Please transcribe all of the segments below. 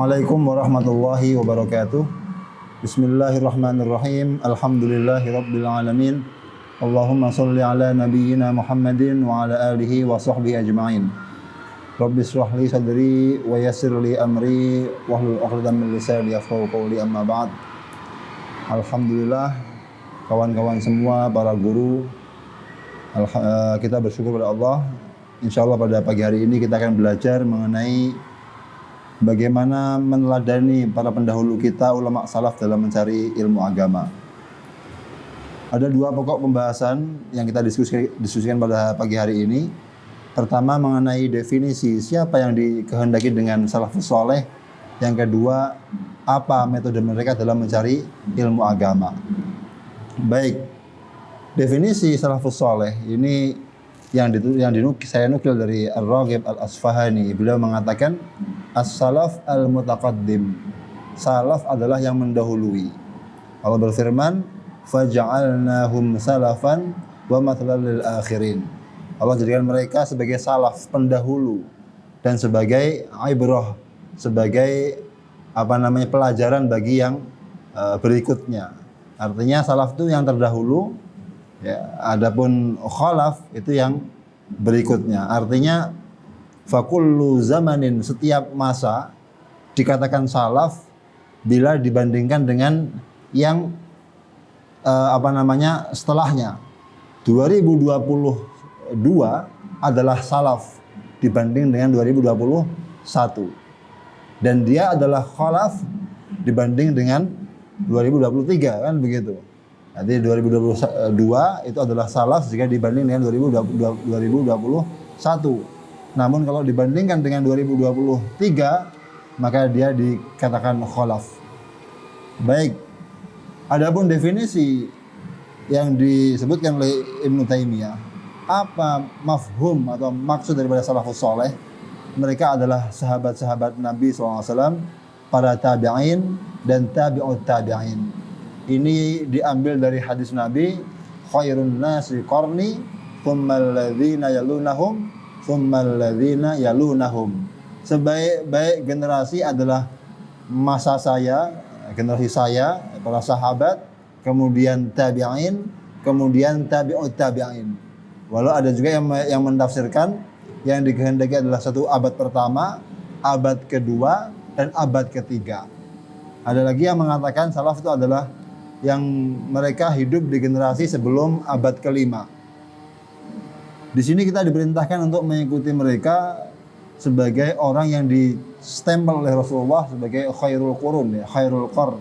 Assalamualaikum warahmatullahi wabarakatuh. Bismillahirrahmanirrahim. Alhamdulillahirabbil alamin. Allahumma shalli ala nabiyyina Muhammadin wa ala alihi wa sahbihi ajma'in. Rabbi shrah li sadri wa yassir li amri wahlul 'uqdatam min lisani yafqahu qawli, amma ba'd. Alhamdulillah, kawan-kawan semua, para guru, kita bersyukur pada Allah. Insyaallah pada pagi hari ini kita akan belajar mengenai bagaimana meneladani para pendahulu kita, ulama salaf, dalam mencari ilmu agama. Ada dua pokok pembahasan yang kita diskusikan pada pagi hari ini. Pertama mengenai definisi siapa yang dikehendaki dengan salafus saleh. Yang kedua, apa metode mereka dalam mencari ilmu agama. Baik, definisi salafus saleh ini saya nukil dari Ar-Raghib Al-Asfahani. Beliau mengatakan as-salaf al-mutaqaddim. Salaf adalah yang mendahului. Allah berfirman, faja'alnahum salafan wa mathalan lil akhirin. Allah jadikan mereka sebagai salaf, pendahulu, dan sebagai ibrah, sebagai pelajaran bagi yang berikutnya. Artinya salaf itu yang terdahulu, ya, adapun khalaf itu yang berikutnya. Artinya fakullu zamanin, setiap masa dikatakan salaf bila dibandingkan dengan yang setelahnya. 2022 adalah salaf dibanding dengan 2021, dan dia adalah khalaf dibanding dengan 2023, kan begitu. Nanti 2022 itu adalah salaf jika dibanding dengan 2021. Namun kalau dibandingkan dengan 2023, maka dia dikatakan khalaf. Baik, adapun definisi yang disebutkan oleh Ibnu Taimiyah, apa mafhum atau maksud daripada salafus saleh? Mereka adalah sahabat-sahabat Nabi SAW, para tabi'in dan tabi'ut tabi'in. Ini diambil dari hadis Nabi, khairun nasi qarni tsummal ladzina yalunahum tsummal ladzina yalunahum. Sebaik-baik generasi adalah masa saya, generasi saya, para sahabat, kemudian tabi'in, kemudian tabi'ut tabi'in. Walau ada juga yang menafsirkan yang dikehendaki adalah satu abad pertama, abad kedua, dan abad ketiga. Ada lagi yang mengatakan salaf itu adalah yang mereka hidup di generasi sebelum abad kelima. Di sini kita diperintahkan untuk mengikuti mereka sebagai orang yang distempel oleh Rasulullah sebagai khairul qurun, ya, khairul qarn,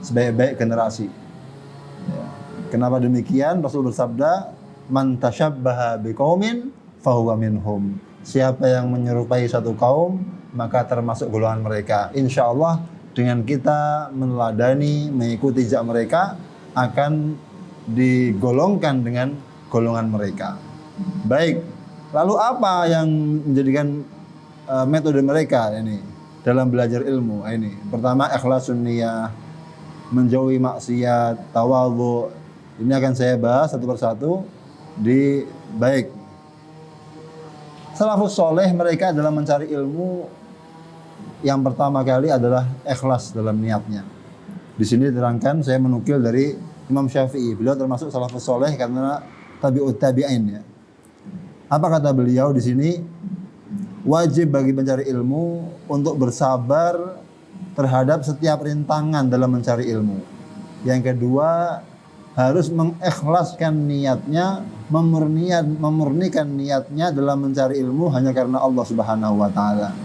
sebaik-baik generasi. Ya. Kenapa demikian? Rasul bersabda, man tashabbaha biqaumin fahuwa minhum. Siapa yang menyerupai satu kaum, maka termasuk golongan mereka. Insyaallah dengan kita meneladani, mengikuti jejak mereka, akan digolongkan dengan golongan mereka. Baik, lalu apa yang menjadikan metode mereka ini dalam belajar ilmu ini? Pertama, ikhlasun niyah, menjauhi maksiat, tawadhu. Ini akan saya bahas satu persatu. Baik, salafus soleh mereka dalam mencari ilmu, yang pertama kali adalah ikhlas dalam niatnya. Di sini diterangkan, saya menukil dari Imam Syafi'i. Beliau termasuk salafus soleh karena tabi'ut tabi'in, ya. Apa kata beliau di sini? Wajib bagi pencari ilmu untuk bersabar terhadap setiap rintangan dalam mencari ilmu. Yang kedua, harus mengikhlaskan niatnya, memurnikan niatnya dalam mencari ilmu hanya karena Allah Subhanahu wa taala.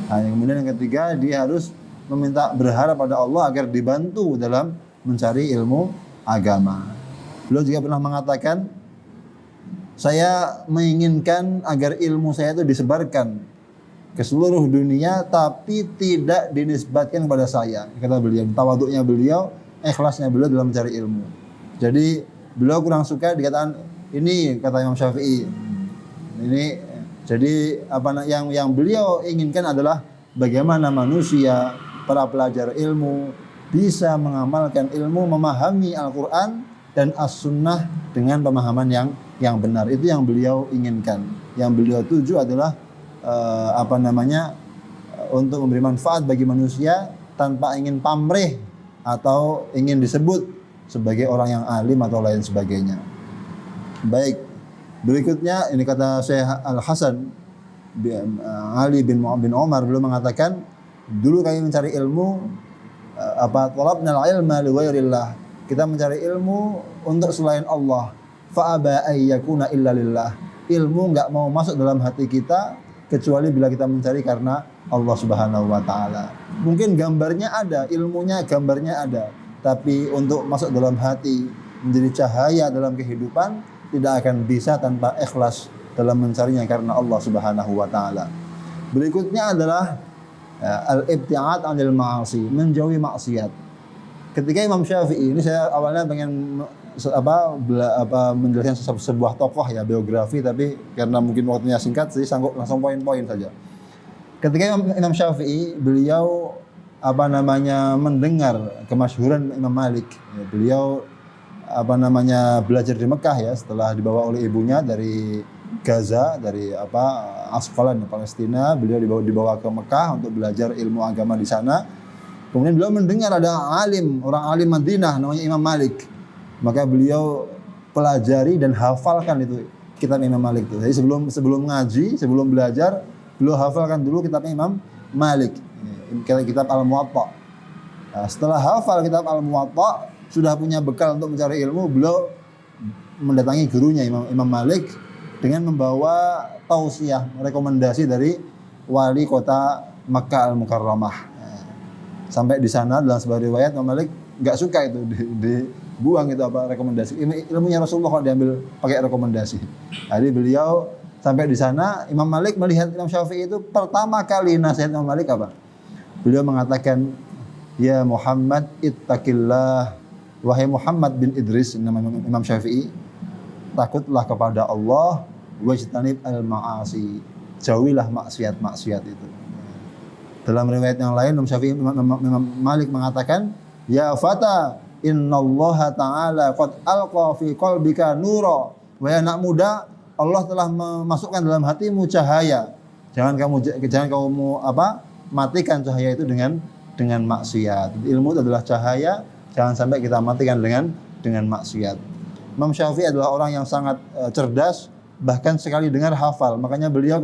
Nah, kemudian yang ketiga, dia harus berharap pada Allah agar dibantu dalam mencari ilmu agama. Beliau juga pernah mengatakan, saya menginginkan agar ilmu saya itu disebarkan ke seluruh dunia, tapi tidak dinisbatkan kepada saya. Kata beliau, tawaduknya beliau, ikhlasnya beliau dalam mencari ilmu. Jadi beliau kurang suka dikatakan ini, kata Imam Syafi'i. Ini jadi yang beliau inginkan adalah bagaimana manusia, para pelajar ilmu bisa mengamalkan ilmu, memahami Al-Qur'an dan As-Sunnah dengan pemahaman yang benar. Itu yang beliau inginkan. Yang beliau tuju adalah untuk memberi manfaat bagi manusia tanpa ingin pamrih atau ingin disebut sebagai orang yang alim atau lain sebagainya. Baik, berikutnya ini kata Syekh Al-Hasan Ali bin Umar beliau mengatakan, dulu kami mencari ilmu talabnal ilma li ghairillah. Kita mencari ilmu untuk selain Allah. Fa aba ayyakuna illa lillah. Ilmu enggak mau masuk dalam hati kita kecuali bila kita mencari karena Allah Subhanahu wa taala. Mungkin gambarnya ada, ilmunya gambarnya ada, tapi untuk masuk dalam hati menjadi cahaya dalam kehidupan tidak akan bisa tanpa ikhlas dalam mencarinya karena Allah Subhanahu wa taala. Berikutnya adalah al-ibti'ad 'anil ma'asi, menjauhi maksiat. Ketika Imam Syafi'i, ini saya awalnya pengen menjelaskan sebuah tokoh ya, biografi, tapi karena mungkin waktunya singkat jadi sanggup langsung poin-poin saja. Ketika Imam Syafi'i, beliau mendengar kemasyhuran Imam Malik. Ya, beliau belajar di Mekah ya, setelah dibawa oleh ibunya dari Gaza, dari Asqalan Palestina. Beliau dibawa ke Mekah untuk belajar ilmu agama di sana. Kemudian beliau mendengar ada orang alim Madinah namanya Imam Malik. Maka beliau pelajari dan hafalkan itu kitab Imam Malik itu. Jadi sebelum ngaji, sebelum belajar, beliau hafalkan dulu kitab Imam Malik, kitab Al-Muwatta. Nah, setelah hafal kitab Al-Muwatta, sudah punya bekal untuk mencari ilmu, beliau mendatangi gurunya Imam Malik dengan membawa tausiah, rekomendasi dari wali kota Makkah Al-Mukarramah. Nah, sampai di sana dalam sebuah riwayat Imam Malik nggak suka itu dibuang itu rekomendasi. Ilmunya Rasulullah kalau diambil pakai rekomendasi. Jadi beliau sampai di sana, Imam Malik melihat Imam Syafi'i itu pertama kali nasihat Imam Malik apa? Beliau mengatakan, ya Muhammad ittaqillah, wahai Muhammad bin Idris, nama Imam Syafi'i, takutlah kepada Allah, wajtanib al-ma'asi, jauhilah maksiat-maksiat itu. Dalam riwayat yang lain Imam Malik mengatakan, ya fata, innallaha ta'ala qad alqa fi qalbika nura. Wahai anak muda, Allah telah memasukkan dalam hatimu cahaya. Jangan kamu matikan cahaya itu dengan maksiat. Ilmu itu adalah cahaya, jangan sampai kita matikan dengan maksiat. Imam Syafi'i adalah orang yang sangat cerdas, bahkan sekali dengar hafal. Makanya beliau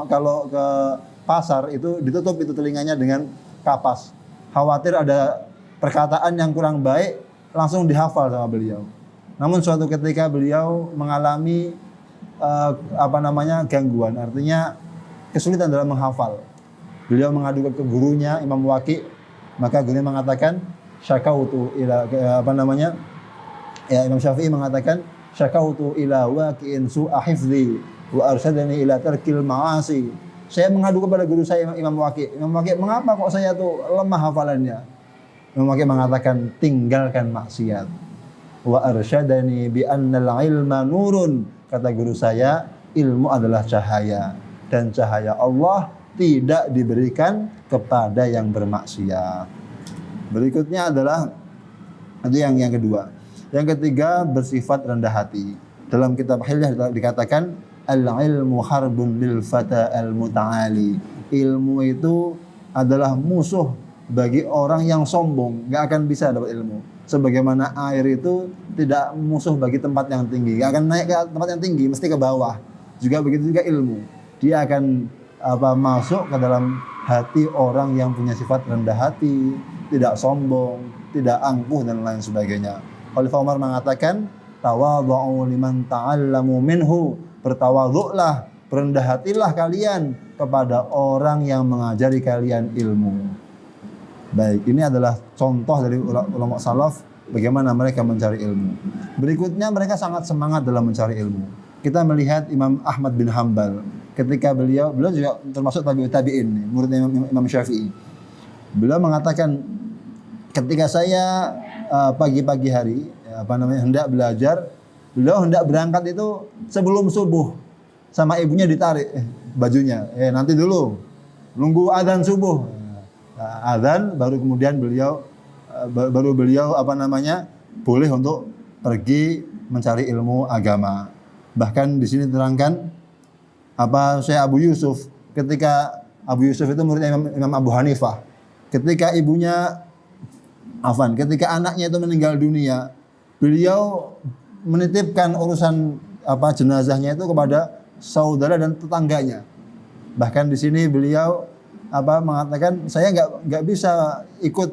kalau ke pasar itu ditutup itu telinganya dengan kapas. Khawatir ada perkataan yang kurang baik, langsung dihafal sama beliau. Namun suatu ketika beliau mengalami gangguan, artinya kesulitan dalam menghafal. Beliau mengadu ke gurunya Imam Waqi, maka gurunya mengatakan syakautu ila Imam Syafi'i mengatakan syakautu ila waqi'in su'a hifdzi wa arsyadani ila tarkil ma'asi. Saya mengadu kepada guru saya Imam Waqi. Imam Waqi, mengapa kok saya tuh lemah hafalannya? Imam Waqi mengatakan tinggalkan maksiat. Wa arsyadani bi annal ilma nurun. Kata guru saya, ilmu adalah cahaya, dan cahaya Allah tidak diberikan kepada yang bermaksiat. Berikutnya adalah itu yang kedua. Yang ketiga, bersifat rendah hati. Dalam kitab Hilyah dikatakan al-ilmu harbun lil fata al-muta'ali. Ilmu itu adalah musuh bagi orang yang sombong, enggak akan bisa dapat ilmu. Sebagaimana air itu tidak musuh bagi tempat yang tinggi, enggak akan naik ke tempat yang tinggi, mesti ke bawah. Juga begitu juga ilmu. Dia akan masuk ke dalam hati orang yang punya sifat rendah hati, tidak sombong, tidak angkuh dan lain sebagainya. Khalifah Umar mengatakan, tawadhu'u liman ta'allamu minhu, bertawadhu'lah, berendah hatilah kalian kepada orang yang mengajari kalian ilmu. Baik, ini adalah contoh dari ulama salaf bagaimana mereka mencari ilmu. Berikutnya mereka sangat semangat dalam mencari ilmu. Kita melihat Imam Ahmad bin Hanbal, ketika beliau juga termasuk tabi'in, muridnya Imam Syafi'i. Beliau mengatakan, ketika saya pagi-pagi hari hendak belajar, beliau hendak berangkat itu sebelum subuh, sama ibunya ditarik bajunya, nanti dulu, nunggu adzan subuh. Adzan baru kemudian beliau boleh untuk pergi mencari ilmu agama. Bahkan di sini terangkan Syekh Abu Yusuf ketika Abu Yusuf itu muridnya Imam Abu Hanifah. Ketika ketika anaknya itu meninggal dunia, beliau menitipkan urusan jenazahnya itu kepada saudara dan tetangganya. Bahkan di sini beliau mengatakan, saya nggak bisa ikut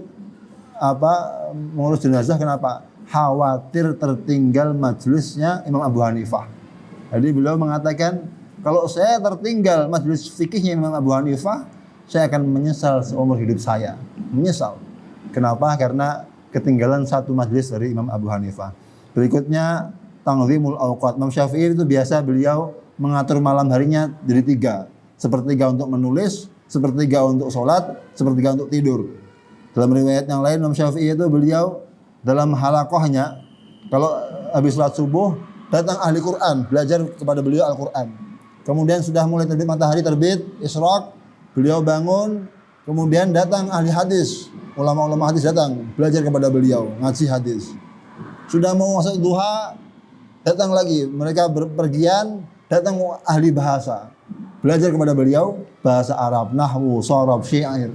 mengurus jenazah. Kenapa? Khawatir tertinggal majelisnya Imam Abu Hanifah. Jadi beliau mengatakan, kalau saya tertinggal majelis fikihnya Imam Abu Hanifah, saya akan menyesal seumur hidup saya. Menyesal. Kenapa? Karena ketinggalan satu majelis dari Imam Abu Hanifah. Berikutnya tanzimul awqat. Imam Syafi'i itu biasa beliau mengatur malam harinya jadi 3. Sepertiga untuk menulis, sepertiga untuk sholat, sepertiga untuk tidur. Dalam riwayat yang lain Imam Syafi'i itu beliau dalam halakohnya, kalau habis sholat subuh datang ahli Quran, belajar kepada beliau Al-Quran. Kemudian sudah mulai terbit matahari, terbit, isyraq, beliau bangun, kemudian datang ahli hadis, ulama-ulama hadis datang belajar kepada beliau, ngaji hadis. Sudah mau masuk duha, datang lagi, mereka berpergian, datang ahli bahasa, belajar kepada beliau bahasa Arab, nahwu, sharaf, syair.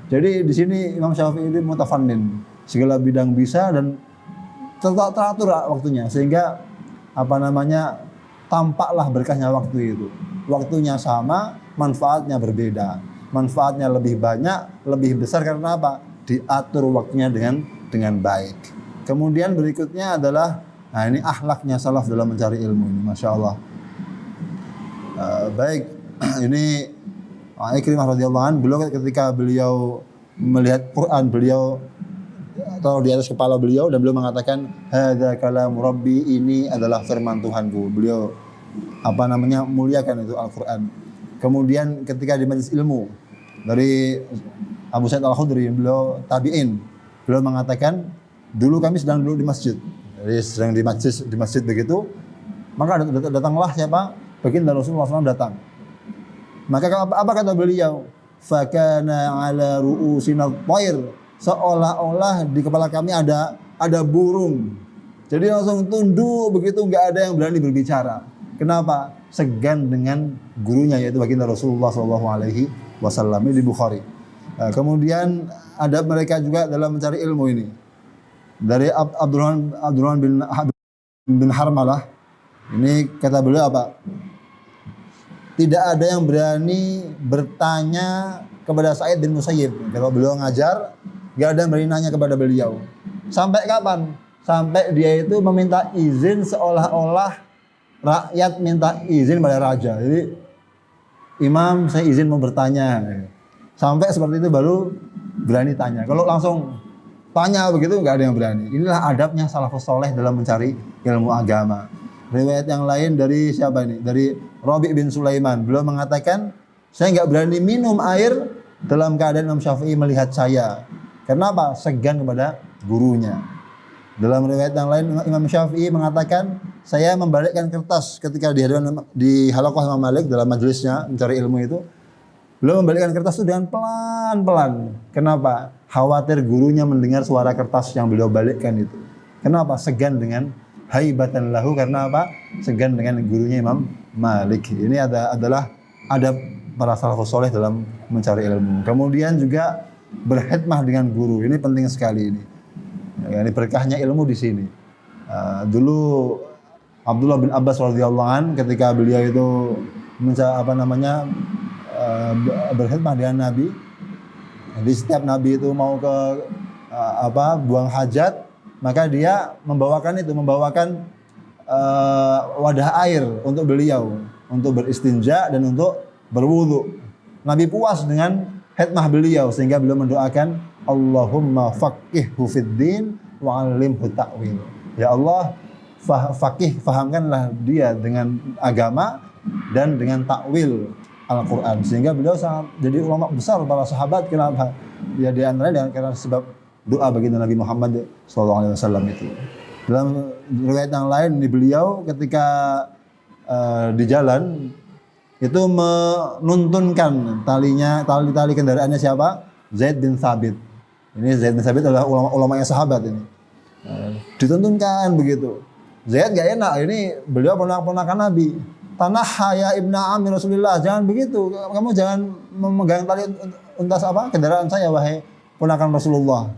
Jadi di sini Imam Syafi'i ini mutafannin, segala bidang bisa dan teratur waktunya, sehingga tampaklah berkahnya waktu itu. Waktunya sama, manfaatnya berbeda. Manfaatnya lebih banyak, lebih besar karena apa? Diatur waktunya dengan baik. Kemudian berikutnya adalah, ini akhlaknya salaf dalam mencari ilmu ini, masya Allah. Baik, ini Ikrimah radhiyallahu anhu, beliau ketika beliau melihat Quran, beliau taruh di atas kepala beliau dan beliau mengatakan, hadza kalamu rabbi, ini adalah firman Tuhanku. Beliau muliakan itu Al-Quran. Kemudian ketika di majelis ilmu dari Abu Sa'id Al-Khudri, beliau tabi'in, beliau mengatakan, dulu kami sedang duduk di masjid. Jadi sedang di masjid begitu, maka datanglah siapa? Baginda Rasulullah SAW datang. Maka apa kata beliau? Fakana ala ru'usina thair, seolah-olah di kepala kami ada burung. Jadi langsung tunduk begitu, nggak ada yang berani berbicara. Kenapa? Segan dengan gurunya, yaitu baginda Rasulullah SAW. Ini di Bukhari. Kemudian adab mereka juga dalam mencari ilmu ini. Dari Abdurrahman bin Harmalah, ini kata beliau apa? Tidak ada yang berani bertanya kepada Sa'id bin Musayyib. Kalau beliau ngajar, gak ada yang berani nanya kepada beliau. Sampai kapan? Sampai dia itu meminta izin seolah-olah rakyat minta izin pada raja. Jadi, Imam, saya izin mau bertanya. Sampai seperti itu baru berani tanya. Kalau langsung tanya begitu, gak ada yang berani. Inilah adabnya salafus soleh dalam mencari ilmu agama. Riwayat yang lain dari siapa ini? Dari Rabi' bin Sulaiman. Beliau mengatakan, saya nggak berani minum air dalam keadaan Imam Syafi'i melihat saya. Kenapa? Segan kepada gurunya. Dalam riwayat yang lain Imam Syafi'i mengatakan, saya membalikkan kertas ketika di halaqah Imam Malik dalam majelisnya mencari ilmu itu. Beliau membalikkan kertas itu dengan pelan-pelan. Kenapa? Khawatir gurunya mendengar suara kertas yang beliau balikkan itu. Kenapa? Segan dengan haibatan lahu, karena apa? Segan dengan gurunya Imam Malik. Ini adalah adab para salafus soleh dalam mencari ilmu. Kemudian juga berkhidmah dengan guru. Ini penting sekali ini. Ini berkahnya ilmu di sini. Dulu Abdullah bin Abbas radhiyallahu an, ketika beliau itu berkhidmah dengan Nabi. Jadi setiap Nabi itu mau ke buang hajat, maka dia membawakan wadah air untuk beliau untuk beristinja dan untuk berwudu. Nabi puas dengan khidmah beliau sehingga beliau mendoakan, Allahumma faqihhu fid-din wa 'allimhu ta'wil. Ya Allah, fahamkanlah dia dengan agama dan dengan takwil Al-Quran, sehingga beliau sangat jadi ulama besar para sahabat. Kenapa? Ya di antaranya karena sebab doa baginda Nabi Muhammad SAW itu. Dalam riwayat yang lain, beliau ketika di jalan itu menuntunkan tali kendaraannya siapa? Zaid bin Thabit. Ini Zaid bin Thabit adalah ulama-ulama sahabat ini. Dituntunkan begitu. Zaid gak enak, ini beliau ponakan Nabi. tanah ya ibna amir Rasulullah, jangan begitu. Kamu jangan memegang tali untas kendaraan saya wahai ponakan Rasulullah.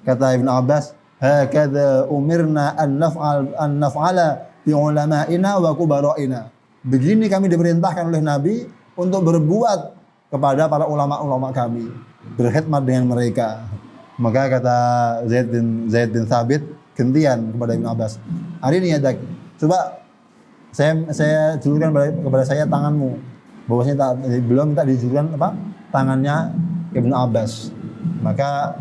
Kata Ibnu Abbas, hakadha umirna an naf'ala bi ulama'ina wa kubara'ina. Begini kami diperintahkan oleh Nabi untuk berbuat kepada para ulama-ulama kami, berkhidmat dengan mereka. Maka kata Zaid bin Thabit gantian kepada Ibnu Abbas, hari ini ya coba saya julurkan kepada saya tanganmu. Bahwasanya belum minta dijulurkan tangannya Ibnu Abbas. Maka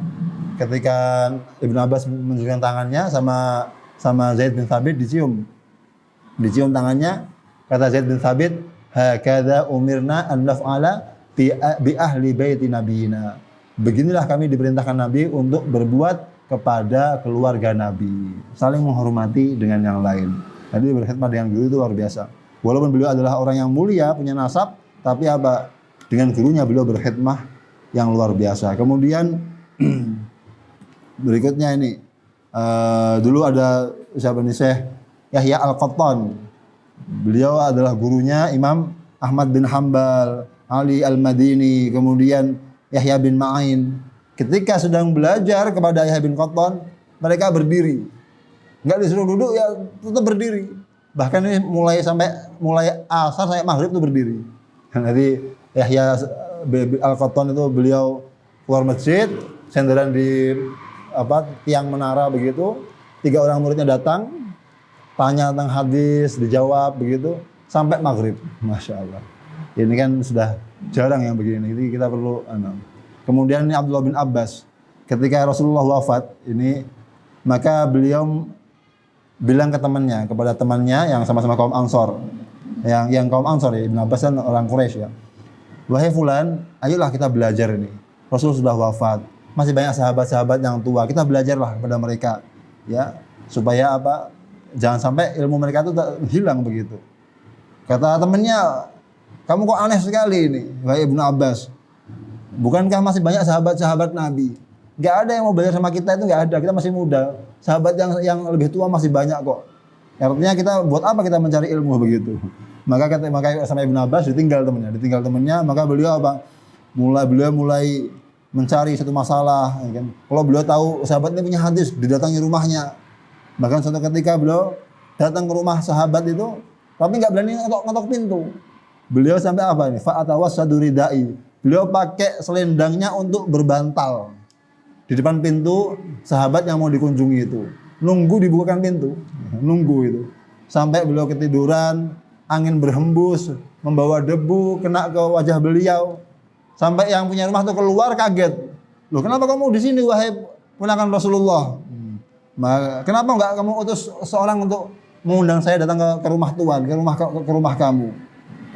ketika Ibnu Abbas menunjukkan tangannya sama Zaid bin Thabit dicium tangannya, kata Zaid bin Thabit, hakadha umirna an naf'ala bi ahli baiti nabiyina. Beginilah kami diperintahkan Nabi untuk berbuat kepada keluarga Nabi, saling menghormati dengan yang lain. Jadi berkhidmat dengan guru itu luar biasa. Walaupun beliau adalah orang yang mulia, punya nasab, tapi dengan gurunya beliau berkhidmat yang luar biasa. Kemudian berikutnya ini, dulu ada siapa nih, Syekh Yahya Al-Qattan. Beliau adalah gurunya Imam Ahmad bin Hanbal, Ali Al-Madini, kemudian Yahya bin Ma'in. Ketika sedang belajar kepada Yahya bin Qattan, mereka berdiri. Enggak disuruh duduk, ya tetap berdiri. Bahkan ini mulai asar sampai maghrib itu berdiri. Nanti Yahya Al-Qattan itu beliau keluar masjid, senderan di tiang menara begitu. 3 orang muridnya datang, tanya tentang hadis, dijawab begitu sampai maghrib. Masya Allah. Ini kan sudah jarang yang begini. Jadi kita perlu. Kemudian ini Abdullah bin Abbas, ketika Rasulullah wafat ini, maka beliau bilang kepada temannya yang sama-sama kaum Ansor, yang kaum Ansor ya, Ibn Abbas kan orang Quraisy ya. Wahai fulan, ayolah kita belajar ini. Rasul sudah wafat, masih banyak sahabat-sahabat yang tua, kita belajarlah kepada mereka, ya, supaya jangan sampai ilmu mereka itu hilang begitu. Kata temannya, kamu kok aneh sekali ini, wahai Ibnu Abbas. Bukankah masih banyak sahabat-sahabat Nabi? Gak ada yang mau belajar sama kita, itu gak ada. Kita masih muda. Sahabat yang lebih tua masih banyak kok. Artinya kita buat apa kita mencari ilmu begitu? Maka sama Ibnu Abbas ditinggal temannya. Maka beliau mulai mencari satu masalah. Kan? Kalau beliau tahu sahabat ini punya hadis, didatangi rumahnya. Bahkan suatu ketika beliau datang ke rumah sahabat itu, tapi nggak berani ngetok pintu. Beliau sampai fa'atawassadu ridai. Beliau pakai selendangnya untuk berbantal di depan pintu sahabat yang mau dikunjungi itu. Nunggu dibukakan pintu, nunggu itu. Sampai beliau ketiduran, angin berhembus, membawa debu, kena ke wajah beliau. Sampai yang punya rumah itu keluar kaget. Loh, kenapa kamu di sini wahai ponakan Rasulullah? Kenapa enggak kamu utus seorang untuk mengundang saya datang ke rumah tuan, ke rumah kamu?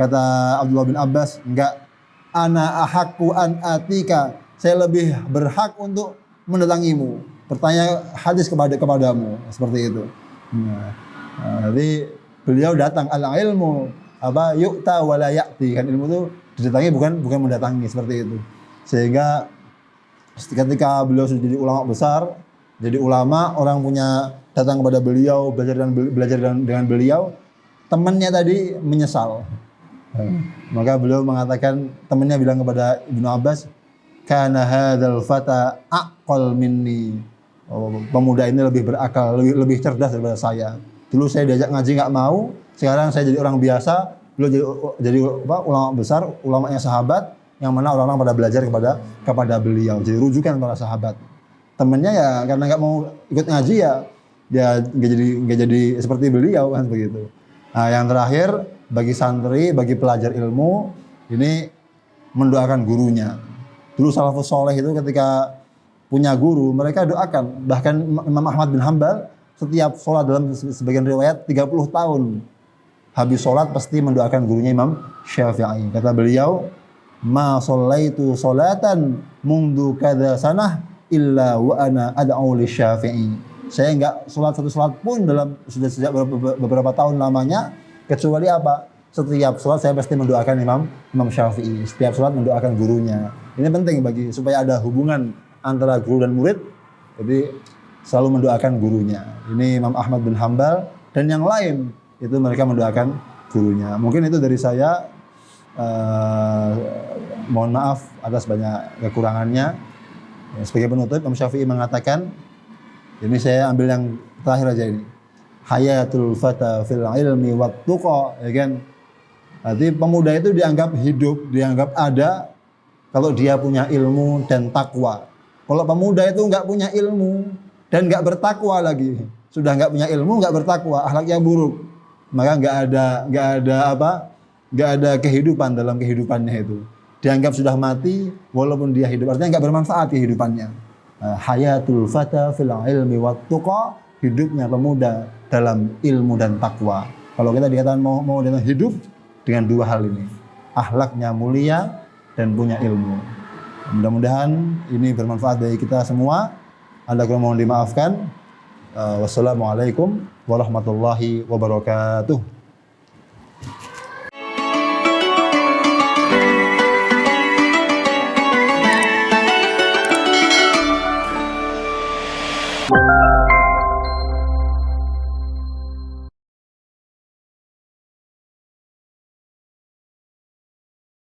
Kata Abdullah bin Abbas, enggak. Ana ahakku an atika, saya lebih berhak untuk mendatangimu, bertanya hadis kepadamu, seperti itu. Jadi beliau datang, al ilmu yu'ta wa la ya'ti, kan ilmu itu didatangi bukan mendatangi, seperti itu. Sehingga ketika beliau sudah jadi ulama besar, jadi ulama, orang punya datang kepada beliau, belajar dengan beliau, temannya tadi menyesal. Maka beliau mengatakan, temannya bilang kepada Ibnu Abbas, kana hadzal fata aqal minni. Pemuda ini lebih berakal, lebih cerdas daripada saya. Dulu saya diajak ngaji enggak mau, sekarang saya jadi orang biasa, beliau jadi ulama besar, ulamanya sahabat, yang mana orang-orang pada belajar kepada beliau. Jadi rujukan para sahabat. Temannya ya karena enggak mau ikut ngaji ya enggak jadi seperti beliau kan begitu. Nah, yang terakhir bagi santri, bagi pelajar ilmu, ini mendoakan gurunya. Dulu salafus soleh itu ketika punya guru, mereka doakan. Bahkan Imam Ahmad bin Hanbal setiap sholat, dalam sebagian riwayat 30 tahun, habis sholat pasti mendoakan gurunya Imam Syafi'i. Kata beliau, ma sholaitu sholatan mundu kadza sanah illa wa ana ad'u li Syafi'i. Saya enggak sholat satu sholat pun sudah sejak beberapa tahun lamanya, kecuali setiap sholat saya pasti mendoakan Imam Syafi'i. Setiap sholat mendoakan gurunya. Ini penting supaya ada hubungan antara guru dan murid. Jadi selalu mendoakan gurunya. Ini Imam Ahmad bin Hanbal dan yang lain itu mereka mendoakan gurunya. Mungkin itu dari saya. Mohon maaf atas banyak kekurangannya. Sebagai penutup, Imam Syafi'i mengatakan, ini saya ambil yang terakhir aja ini. Hayatul fata fil ilmi wat tuqa, ya kan? Berarti pemuda itu dianggap hidup, dianggap ada kalau dia punya ilmu dan takwa. Kalau pemuda itu nggak punya ilmu dan nggak bertakwa lagi, sudah nggak punya ilmu, nggak bertakwa, akhlaknya buruk, maka nggak ada kehidupan dalam kehidupannya itu. Dianggap sudah mati walaupun dia hidup, artinya nggak bermanfaat kehidupannya. Hayatul fata fil ilmi wat tuqa, hidupnya pemuda dalam ilmu dan takwa. Kalau kita dikatakan mau hidup dengan dua hal ini, akhlaknya mulia dan punya ilmu. Mudah-mudahan ini bermanfaat bagi kita semua. Ada yang mohon dimaafkan. Wassalamualaikum warahmatullahi wabarakatuh.